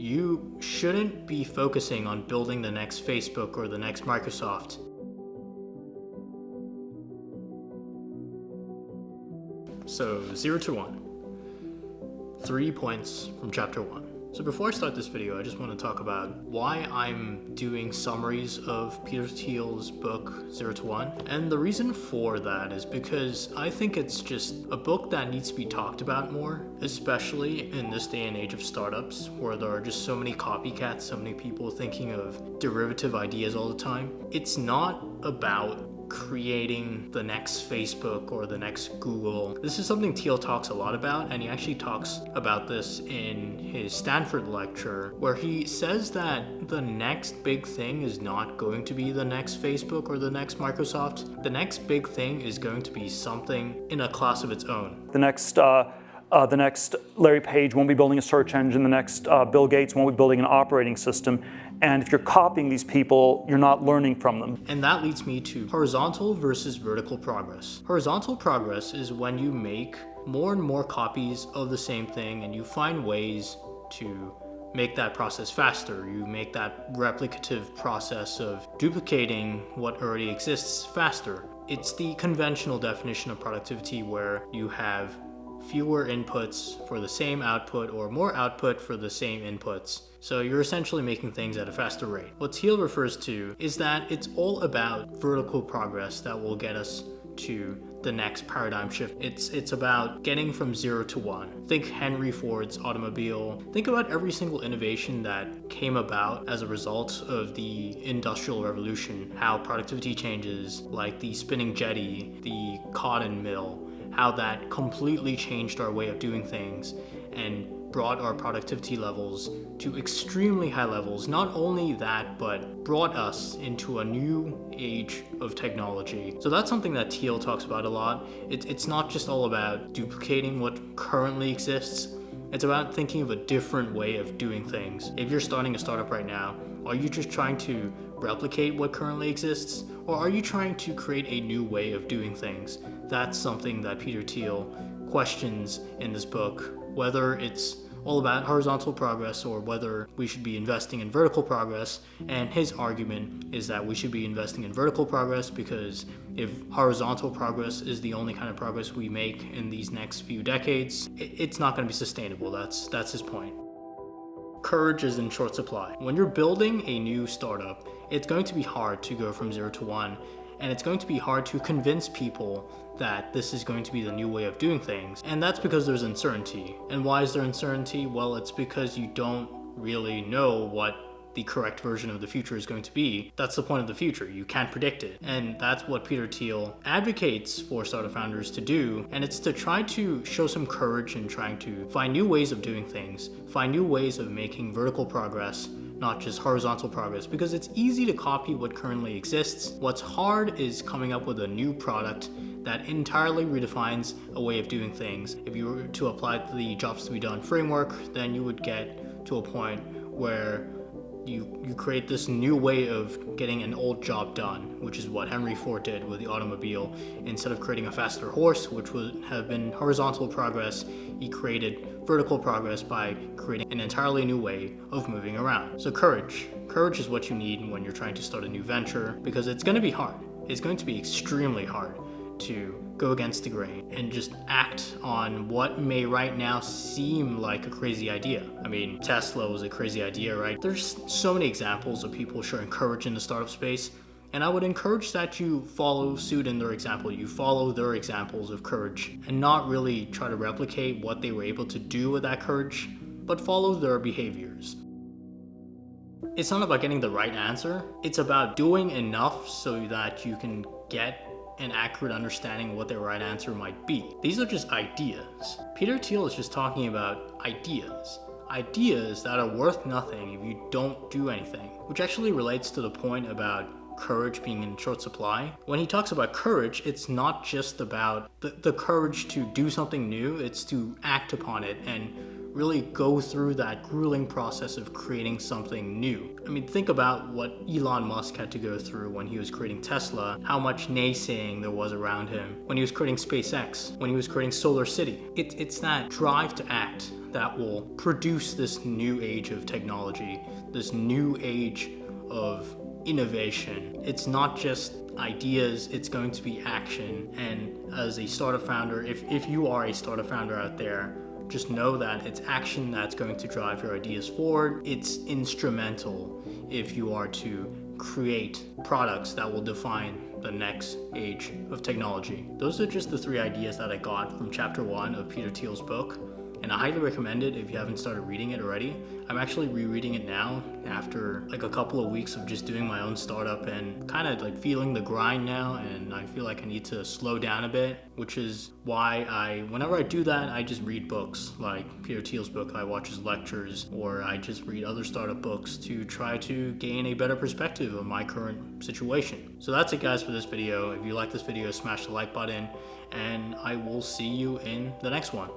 You shouldn't be focusing on building the next Facebook or the next Microsoft. So 0 to 1. 3 points from chapter 1. So before I start this video, I just want to talk about why I'm doing summaries of Peter Thiel's book 0 to 1. And the reason for that is because I think it's just a book that needs to be talked about more, especially in this day and age of startups where there are just so many copycats, so many people thinking of derivative ideas all the time. It's not about creating the next Facebook or the next Google. This is something Thiel talks a lot about, and he actually talks about this in his Stanford lecture, where he says that the next big thing is not going to be the next Facebook or the next Microsoft. The next big thing is going to be something in a class of its own. The next Larry Page won't be building a search engine. The next Bill Gates won't be building an operating system. And if you're copying these people, you're not learning from them. And that leads me to horizontal versus vertical progress. Horizontal progress is when you make more and more copies of the same thing and you find ways to make that process faster. You make that replicative process of duplicating what already exists faster. It's the conventional definition of productivity where you have fewer inputs for the same output or more output for the same inputs. So you're essentially making things at a faster rate. What Thiel refers to is that it's all about vertical progress that will get us to the next paradigm shift. It's about getting from 0 to 1. Think Henry Ford's automobile. Think about every single innovation that came about as a result of the Industrial Revolution, how productivity changes, like the spinning jetty, the cotton mill, how that completely changed our way of doing things and brought our productivity levels to extremely high levels. Not only that, but brought us into a new age of technology. So that's something that Thiel talks about a lot. It's not just all about duplicating what currently exists. It's about thinking of a different way of doing things. If you're starting a startup right now, are you just trying to replicate what currently exists? Or are you trying to create a new way of doing things? That's something that Peter Thiel questions in this book, whether it's all about horizontal progress or whether we should be investing in vertical progress. And his argument is that we should be investing in vertical progress because if horizontal progress is the only kind of progress we make in these next few decades, it's not going to be sustainable. That's his point. Courage is in short supply. When you're building a new startup, it's going to be hard to go from 0 to 1, and it's going to be hard to convince people that this is going to be the new way of doing things. And that's because there's uncertainty. And why is there uncertainty? Well, it's because you don't really know what the correct version of the future is going to be. That's the point of the future. You can't predict it. And that's what Peter Thiel advocates for startup founders to do. And it's to try to show some courage in trying to find new ways of doing things, find new ways of making vertical progress, not just horizontal progress, because it's easy to copy what currently exists. What's hard is coming up with a new product that entirely redefines a way of doing things. If you were to apply the jobs to be done framework, then you would get to a point where you create this new way of getting an old job done, which is what Henry Ford did with the automobile. Instead of creating a faster horse, which would have been horizontal progress, he created vertical progress by creating an entirely new way of moving around. So courage is what you need when you're trying to start a new venture, because it's going to be hard. It's going to be extremely hard to go against the grain and just act on what may right now seem like a crazy idea. I mean, Tesla was a crazy idea, right? There's so many examples of people showing courage in the startup space, and I would encourage that you follow suit in their example. You follow their examples of courage and not really try to replicate what they were able to do with that courage, but follow their behaviors. It's not about getting the right answer. It's about doing enough so that you can get an accurate understanding of what the right answer might be. These are just ideas. Peter Thiel is just talking about ideas. Ideas that are worth nothing if you don't do anything, which actually relates to the point about courage being in short supply. When he talks about courage, it's not just about the courage to do something new, it's to act upon it and really go through that grueling process of creating something new. I mean, think about what Elon Musk had to go through when he was creating Tesla, how much naysaying there was around him, when he was creating SpaceX, when he was creating Solar City. It's that drive to act that will produce this new age of technology, this new age of innovation. It's not just ideas, it's going to be action. And as a startup founder, if you are a startup founder out there, just know that it's action that's going to drive your ideas forward. It's instrumental if you are to create products that will define the next age of technology. Those are just the 3 ideas that I got from chapter 1 of Peter Thiel's book, and I highly recommend it if you haven't started reading it already. I'm actually rereading it now after like a couple of weeks of just doing my own startup and kind of like feeling the grind now, and I feel like I need to slow down a bit, which is why whenever I do that, I just read books like Peter Thiel's book. I watch his lectures, or I just read other startup books to try to gain a better perspective of my current situation. So that's it, guys, for this video. If you like this video, smash the like button, and I will see you in the next one.